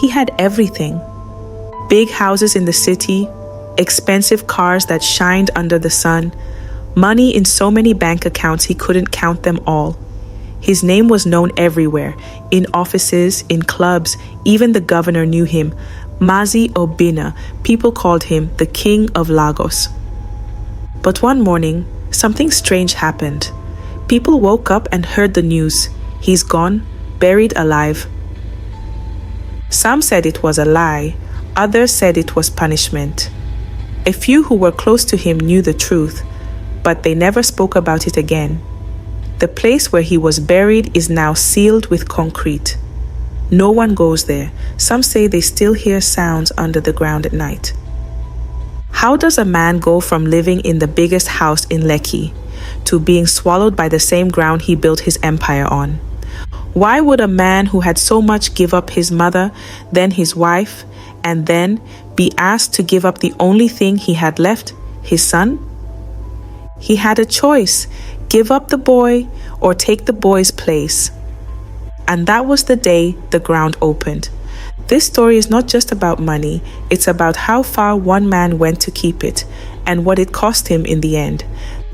He had everything. Big houses in the city, expensive cars that shined under the sun, money in so many bank accounts he couldn't count them all. His name was known everywhere, in offices, in clubs, even the governor knew him. Mazi Obinna, people called him the King of Lagos. But one morning, something strange happened. People woke up and heard the news. He's gone, buried alive. Some said it was a lie, others said it was punishment. A few who were close to him knew the truth, but they never spoke about it again. The place where he was buried is now sealed with concrete. No one goes there. Some say they still hear sounds under the ground at night. How does a man go from living in the biggest house in Lekki to being swallowed by the same ground he built his empire on? Why would a man who had so much give up his mother, then his wife, and then be asked to give up the only thing he had left, his son? He had a choice, give up the boy or take the boy's place. And that was the day the ground opened. This story is not just about money, it's about how far one man went to keep it and what it cost him in the end.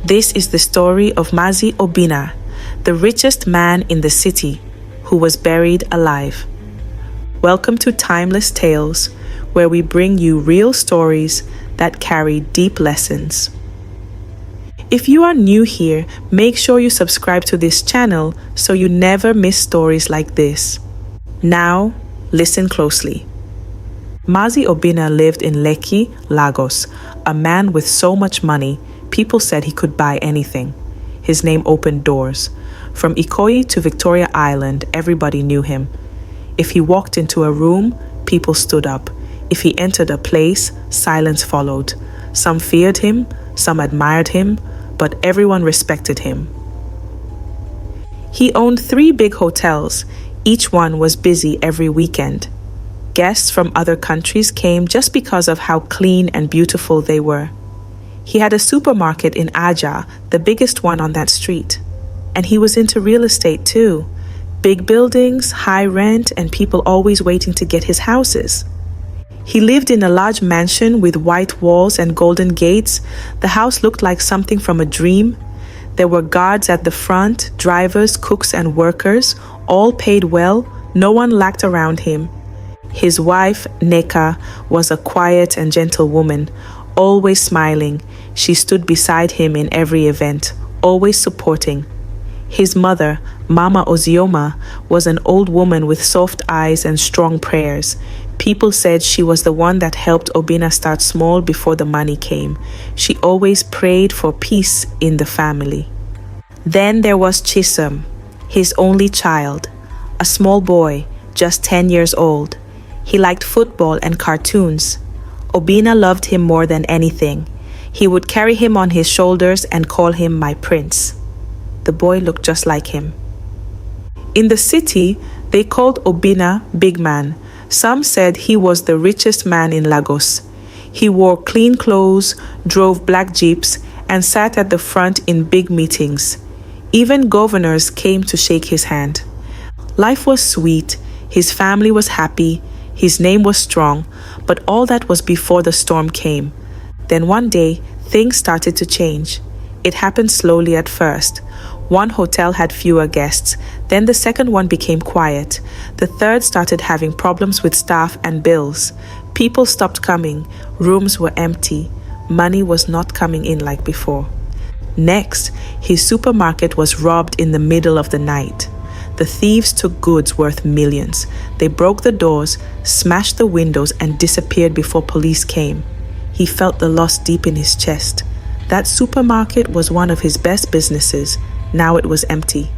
This is the story of Mazi Obinna, the richest man in the city, who was buried alive. Welcome to Timeless Tales, where we bring you real stories that carry deep lessons. If you are new here, make sure you subscribe to this channel so you never miss stories like this. Now, listen closely. Mazi Obinna lived in Lekki, Lagos, a man with so much money, people said he could buy anything. His name opened doors. From Ikoyi to Victoria Island, everybody knew him. If he walked into a room, people stood up. If he entered a place, silence followed. Some feared him, some admired him, but everyone respected him. He owned 3 big hotels. Each one was busy every weekend. Guests from other countries came just because of how clean and beautiful they were. He had a supermarket in Aja, the biggest one on that street. And he was into real estate too. Big buildings, high rent, and people always waiting to get his houses. He lived in a large mansion with white walls and golden gates. The house looked like something from a dream. There were guards at the front, drivers, cooks, and workers, all paid well. No one lacked around him. His wife, Neka, was a quiet and gentle woman, always smiling. She stood beside him in every event, always supporting. His mother, Mama Ozioma, was an old woman with soft eyes and strong prayers. People said she was the one that helped Obinna start small before the money came. She always prayed for peace in the family. Then there was Chisom, his only child, a small boy, just 10 years old. He liked football and cartoons. Obinna loved him more than anything. He would carry him on his shoulders and call him my prince. The boy looked just like him. In the city, they called Obinna Big Man. Some said he was the richest man in Lagos. He wore clean clothes, drove black jeeps, and sat at the front in big meetings. Even governors came to shake his hand. Life was sweet, his family was happy, his name was strong, but all that was before the storm came. Then one day, things started to change. It happened slowly at first. One hotel had fewer guests, then the second one became quiet. The third started having problems with staff and bills. People stopped coming, rooms were empty, money was not coming in like before. Next, his supermarket was robbed in the middle of the night. The thieves took goods worth millions. They broke the doors, smashed the windows, and disappeared before police came. He felt the loss deep in his chest. That supermarket was one of his best businesses. Now it was empty.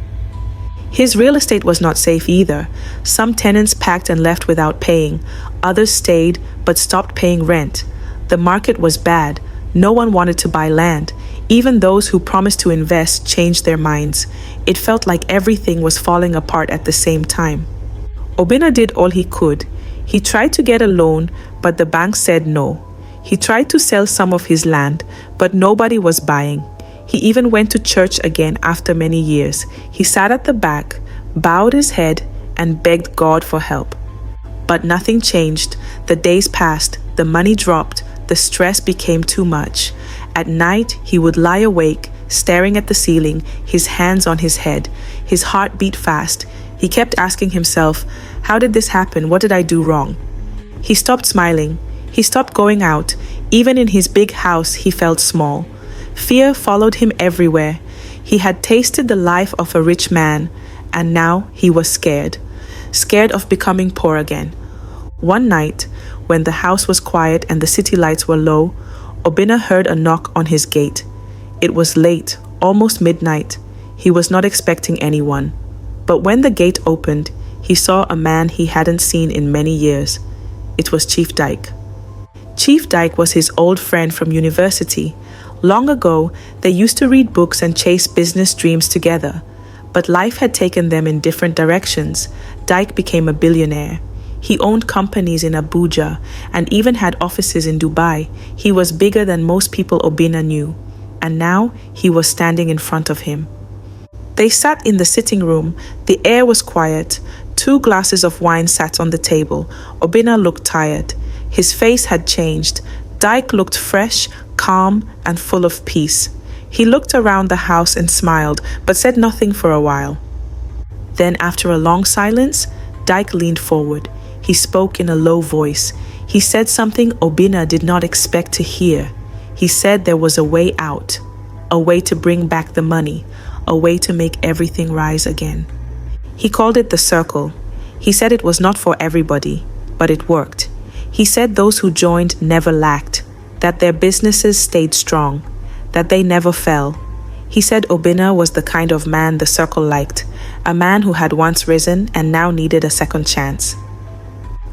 His real estate was not safe either. Some tenants packed and left without paying. Others stayed but stopped paying rent. The market was bad. No one wanted to buy land. Even those who promised to invest changed their minds. It felt like everything was falling apart at the same time. Obinna did all he could. He tried to get a loan, but the bank said no. He tried to sell some of his land, but nobody was buying. He even went to church again after many years. He sat at the back, bowed his head, and begged God for help. But nothing changed. The days passed, the money dropped, the stress became too much. At night, he would lie awake, staring at the ceiling, his hands on his head. His heart beat fast. He kept asking himself, how did this happen? What did I do wrong? He stopped smiling. He stopped going out. Even in his big house, he felt small. Fear followed him everywhere. He had tasted the life of a rich man, and now he was scared. Scared of becoming poor again. One night, when the house was quiet and the city lights were low, Obinna heard a knock on his gate. It was late, almost midnight. He was not expecting anyone. But when the gate opened, he saw a man he hadn't seen in many years. It was Chief Dyke. Chief Dyke was his old friend from university. Long ago, they used to read books and chase business dreams together. But life had taken them in different directions. Dyke became a billionaire. He owned companies in Abuja and even had offices in Dubai. He was bigger than most people Obinna knew. And now he was standing in front of him. They sat in the sitting room. The air was quiet. 2 glasses of wine sat on the table. Obinna looked tired. His face had changed. Dyke looked fresh, calm, and full of peace. He looked around the house and smiled, but said nothing for a while. Then, after a long silence, Dyke leaned forward. He spoke in a low voice. He said something Obinna did not expect to hear. He said there was a way out, a way to bring back the money, a way to make everything rise again. He called it the circle. He said it was not for everybody, but it worked. He said those who joined never lacked, that their businesses stayed strong, that they never fell. He said Obinna was the kind of man the circle liked, a man who had once risen and now needed a second chance.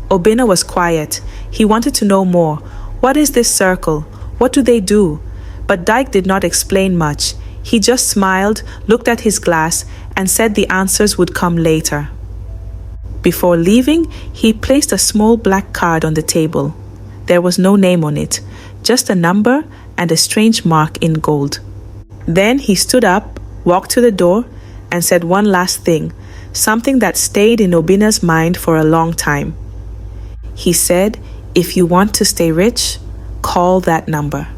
Obinna was quiet. He wanted to know more. What is this circle? What do they do? But Dyke did not explain much. He just smiled, looked at his glass, and said the answers would come later. Before leaving, he placed a small black card on the table. There was no name on it, just a number and a strange mark in gold. Then he stood up, walked to the door, and said one last thing, something that stayed in Obinna's mind for a long time. He said, if you want to stay rich, call that number.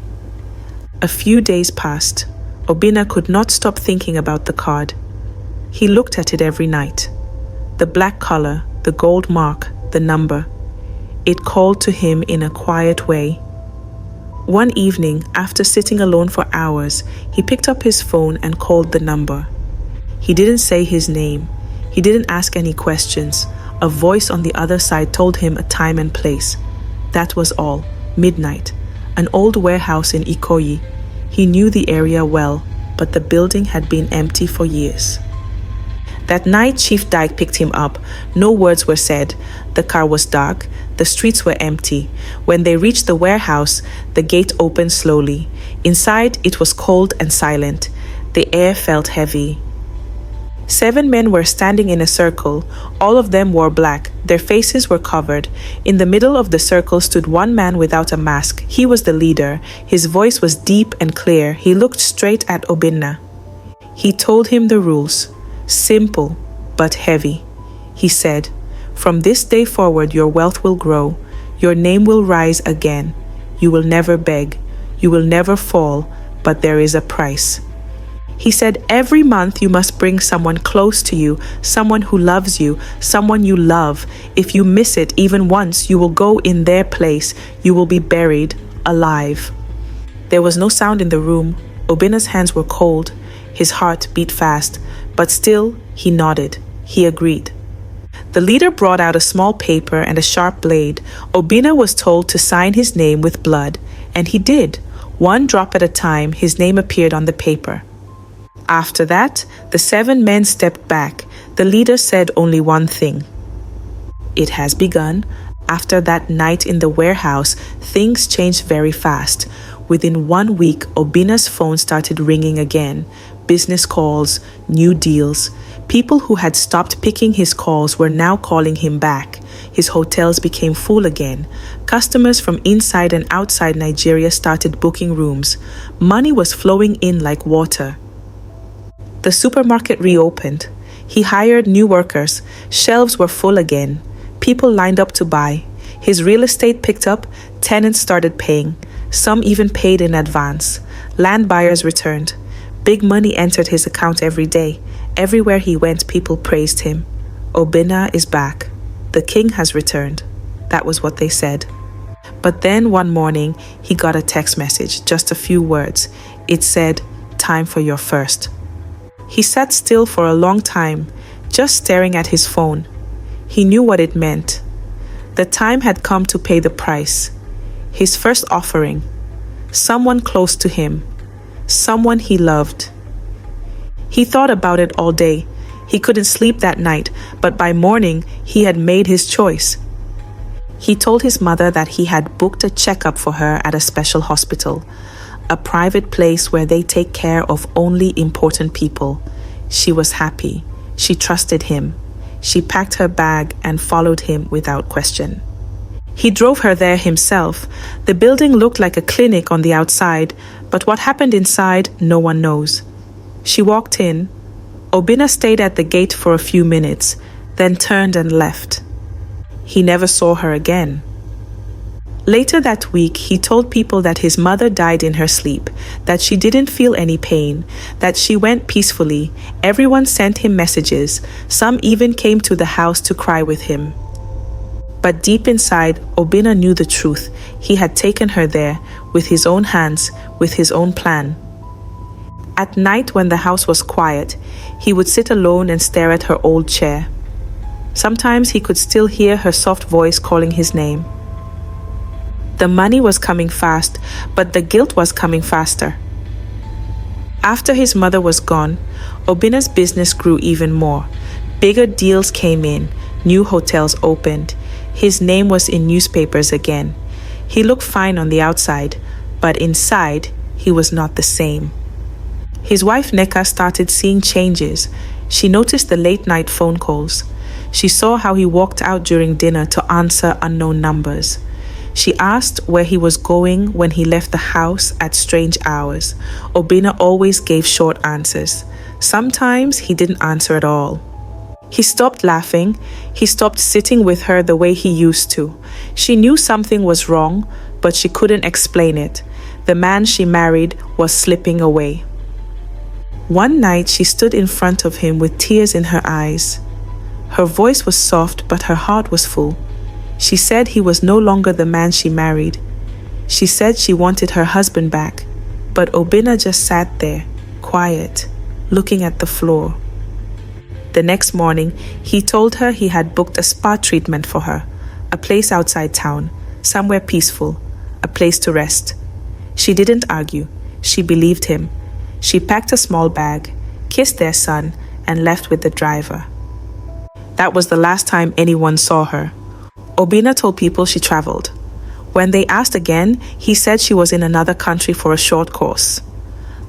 A few days passed. Obinna could not stop thinking about the card. He looked at it every night. The black color, the gold mark, the number. It called to him in a quiet way. One evening, after sitting alone for hours, he picked up his phone and called the number. He didn't say his name. He didn't ask any questions. A voice on the other side told him a time and place. That was all. Midnight. An old warehouse in Ikoyi. He knew the area well, but the building had been empty for years. That night, Chief Dyke picked him up. No words were said. The car was dark. The streets were empty. When they reached the warehouse, the gate opened slowly. Inside, it was cold and silent. The air felt heavy. 7 men were standing in a circle. All of them wore black. Their faces were covered. In the middle of the circle stood one man without a mask. He was the leader. His voice was deep and clear. He looked straight at Obinna. He told him the rules. Simple, but heavy. He said, from this day forward, your wealth will grow. Your name will rise again. You will never beg. You will never fall, but there is a price. He said every month you must bring someone close to you, someone who loves you, someone you love. If you miss it even once, you will go in their place. You will be buried alive. There was no sound in the room. Obinna's hands were cold. His heart beat fast, but still he nodded. He agreed. The leader brought out a small paper and a sharp blade. Obinna was told to sign his name with blood, and he did. One drop at a time, his name appeared on the paper. After that, the 7 men stepped back. The leader said only one thing. It has begun. After that night in the warehouse, things changed very fast. Within 1 week, Obinna's phone started ringing again. Business calls, new deals. People who had stopped picking his calls were now calling him back. His hotels became full again. Customers from inside and outside Nigeria started booking rooms. Money was flowing in like water. The supermarket reopened. He hired new workers. Shelves were full again. People lined up to buy. His real estate picked up, tenants started paying. Some even paid in advance. Land buyers returned. Big money entered his account every day. Everywhere he went, people praised him. Obinna is back. The king has returned. That was what they said. But then one morning, he got a text message, just a few words. It said, "Time for your first." He sat still for a long time, just staring at his phone. He knew what it meant. The time had come to pay the price. His first offering. Someone close to him. Someone he loved. He thought about it all day. He couldn't sleep that night, but by morning, he had made his choice. He told his mother that he had booked a checkup for her at a special hospital, a private place where they take care of only important people. She was happy. She trusted him. She packed her bag and followed him without question. He drove her there himself. The building looked like a clinic on the outside, but what happened inside, no one knows. She walked in. Obinna stayed at the gate for a few minutes, then turned and left. He never saw her again. Later that week, he told people that his mother died in her sleep, that she didn't feel any pain, that she went peacefully. Everyone sent him messages. Some even came to the house to cry with him. But deep inside, Obinna knew the truth. He had taken her there, with his own hands, with his own plan. At night, when the house was quiet, he would sit alone and stare at her old chair. Sometimes he could still hear her soft voice calling his name. The money was coming fast, but the guilt was coming faster. After his mother was gone, Obinna's business grew even more. Bigger deals came in, new hotels opened. His name was in newspapers again. He looked fine on the outside, but inside, he was not the same. His wife Nneka started seeing changes. She noticed the late-night phone calls. She saw how he walked out during dinner to answer unknown numbers. She asked where he was going when he left the house at strange hours. Obinna always gave short answers. Sometimes he didn't answer at all. He stopped laughing. He stopped sitting with her the way he used to. She knew something was wrong, but she couldn't explain it. The man she married was slipping away. One night she stood in front of him with tears in her eyes. Her voice was soft, but her heart was full. She said he was no longer the man she married. She said she wanted her husband back, but Obinna just sat there, quiet, looking at the floor. The next morning, he told her he had booked a spa treatment for her, a place outside town, somewhere peaceful, a place to rest. She didn't argue. She believed him. She packed a small bag, kissed their son, and left with the driver. That was the last time anyone saw her. Obinna told people she traveled. When they asked again, he said she was in another country for a short course.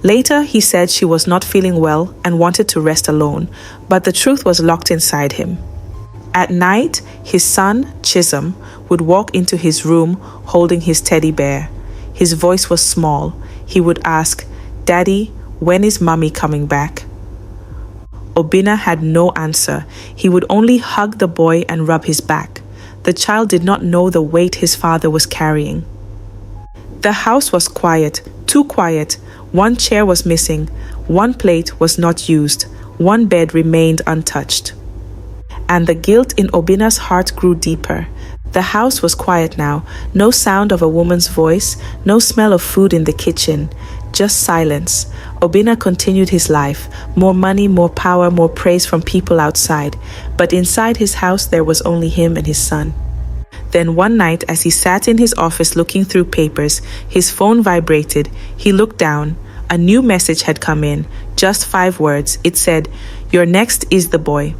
Later, he said she was not feeling well and wanted to rest alone, but the truth was locked inside him. At night, his son, Chisholm, would walk into his room holding his teddy bear. His voice was small. He would ask, "Daddy, when is Mommy coming back?" Obinna had no answer. He would only hug the boy and rub his back. The child did not know the weight his father was carrying. The house was quiet, too quiet. One chair was missing. One plate was not used. One bed remained untouched. And the guilt in Obinna's heart grew deeper. The house was quiet now. No sound of a woman's voice, no smell of food in the kitchen, just silence. Obinna continued his life. More money, more power, more praise from people outside. But inside his house, there was only him and his son. Then one night, as he sat in his office looking through papers, his phone vibrated. He looked down. A new message had come in. Just 5 words. It said, "Your next is the boy."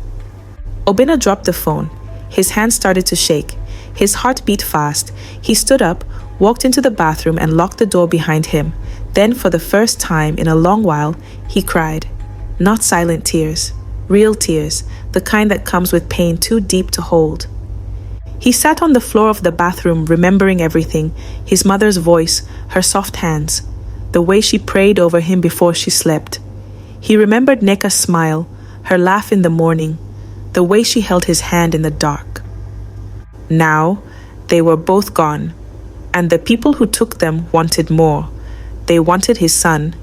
Obinna dropped the phone. His hands started to shake. His heart beat fast. He stood up, walked into the bathroom and locked the door behind him. Then, for the first time in a long while, he cried. Not silent tears, real tears, the kind that comes with pain too deep to hold. He sat on the floor of the bathroom, remembering everything, his mother's voice, her soft hands, the way she prayed over him before she slept. He remembered Nneka's smile, her laugh in the morning, the way she held his hand in the dark. Now, they were both gone, and the people who took them wanted more. They wanted his son,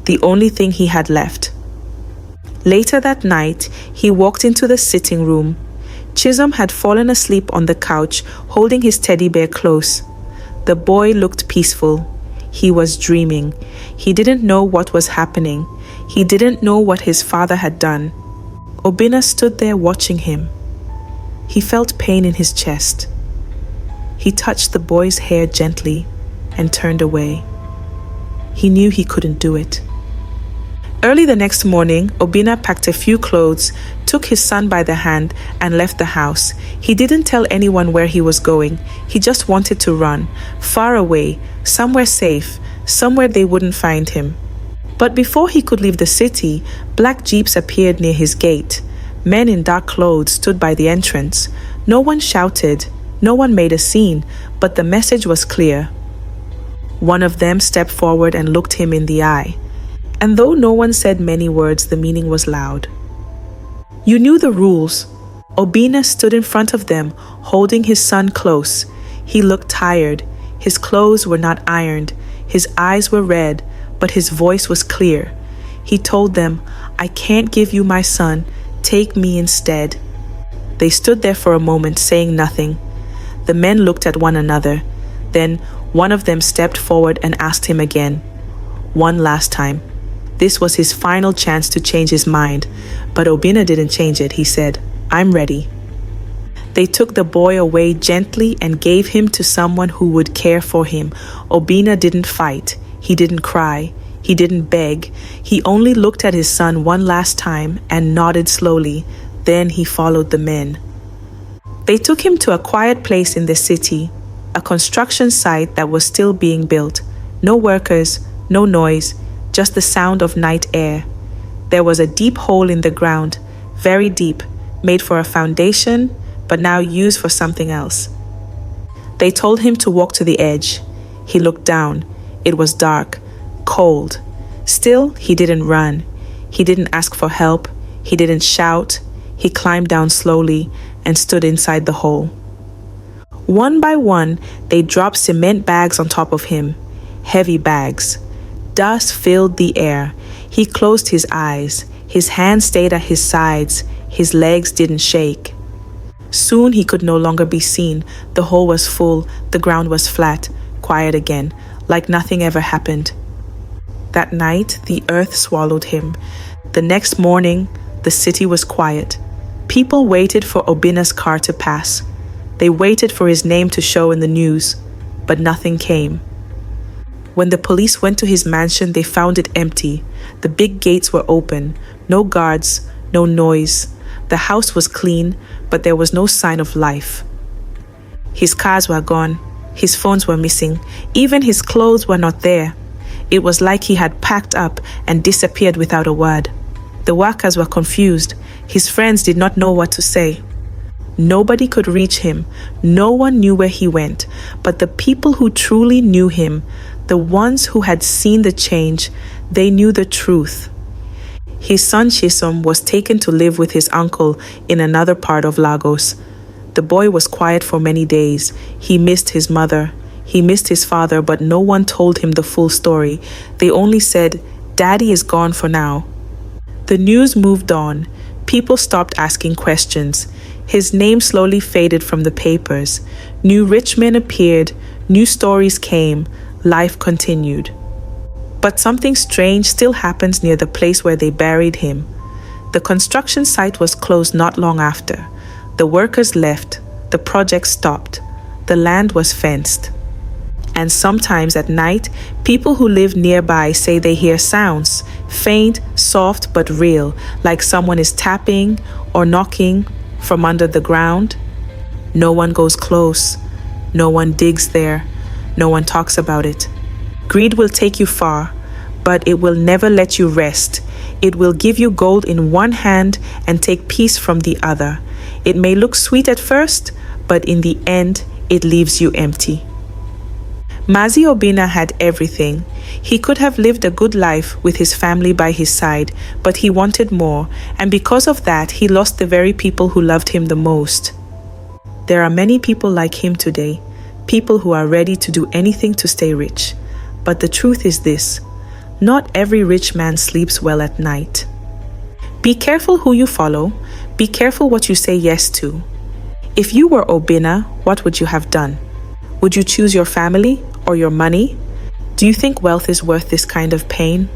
the only thing he had left. Later that night, he walked into the sitting room. Chisholm had fallen asleep on the couch, holding his teddy bear close. The boy looked peaceful. He was dreaming. He didn't know what was happening. He didn't know what his father had done. Obinna stood there watching him. He felt pain in his chest. He touched the boy's hair gently and turned away. He knew he couldn't do it. Early the next morning, Obinna packed a few clothes, took his son by the hand, and left the house. He didn't tell anyone where he was going. He just wanted to run, far away, somewhere safe, somewhere they wouldn't find him. But before he could leave the city, black jeeps appeared near his gate. Men in dark clothes stood by the entrance. No one shouted, no one made a scene, but the message was clear. One of them stepped forward and looked him in the eye. And though no one said many words, the meaning was loud. You knew the rules. Obinna stood in front of them, holding his son close. He looked tired. His clothes were not ironed. His eyes were red, but his voice was clear. He told them, I can't give you my son. Take me instead. They stood there for a moment, saying nothing. The men looked at one another. Then one of them stepped forward and asked him again. One last time. This was his final chance to change his mind, but Obinna didn't change it. He said, I'm ready. They took the boy away gently and gave him to someone who would care for him. Obinna didn't fight. He didn't cry. He didn't beg. He only looked at his son one last time and nodded slowly. Then he followed the men. They took him to a quiet place in the city, a construction site that was still being built. No workers, no noise, just the sound of night air. There was a deep hole in the ground, very deep, made for a foundation, but now used for something else. They told him to walk to the edge. He looked down. It was dark, cold. Still, he didn't run. He didn't ask for help. He didn't shout. He climbed down slowly and stood inside the hole. One by one, they dropped cement bags on top of him, heavy bags. Dust filled the air. He closed his eyes. His hands stayed at his sides. His legs didn't shake. Soon he could no longer be seen. The hole was full. The ground was flat, quiet again, like nothing ever happened. That night, the earth swallowed him. The next morning, the city was quiet. People waited for Obinna's car to pass. They waited for his name to show in the news, but nothing came. When the police went to his mansion, they found it empty. The big gates were open. No guards, no noise. The house was clean, but there was no sign of life. His cars were gone. His phones were missing. Even his clothes were not there. It was like he had packed up and disappeared without a word. The workers were confused. His friends did not know what to say. Nobody could reach him. No one knew where he went. But the people who truly knew him, the ones who had seen the change, they knew the truth. His son Chisholm was taken to live with his uncle in another part of Lagos. The boy was quiet for many days. He missed his mother. He missed his father, but no one told him the full story. They only said, Daddy is gone for now. The news moved on. People stopped asking questions. His name slowly faded from the papers. New rich men appeared. New stories came. Life continued. But something strange still happens near the place where they buried him. The construction site was closed not long after. The workers left. The project stopped. The land was fenced. And sometimes at night, people who live nearby say they hear sounds, faint, soft, but real, like someone is tapping or knocking from under the ground. No one goes close. No one digs there. No one talks about it. Greed will take you far, but it will never let you rest. It will give you gold in one hand and take peace from the other. It may look sweet at first, but in the end, it leaves you empty. Mazi Obinna had everything. He could have lived a good life with his family by his side, but he wanted more, and because of that, he lost the very people who loved him the most. There are many people like him today, people who are ready to do anything to stay rich. But the truth is this: not every rich man sleeps well at night. Be careful who you follow. Be careful what you say yes to. If you were Obinna, what would you have done? Would you choose your family or your money? Do you think wealth is worth this kind of pain?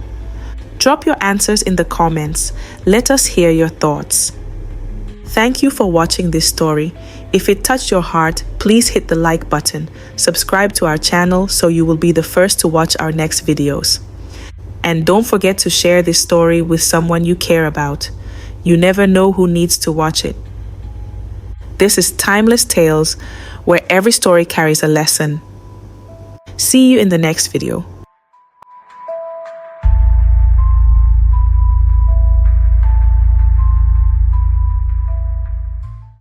Drop your answers in the comments. Let us hear your thoughts. Thank you for watching this story. If it touched your heart, please hit the like button. Subscribe to our channel so you will be the first to watch our next videos. And don't forget to share this story with someone you care about. You never know who needs to watch it. This is Timeless Tales, where every story carries a lesson. See you in the next video.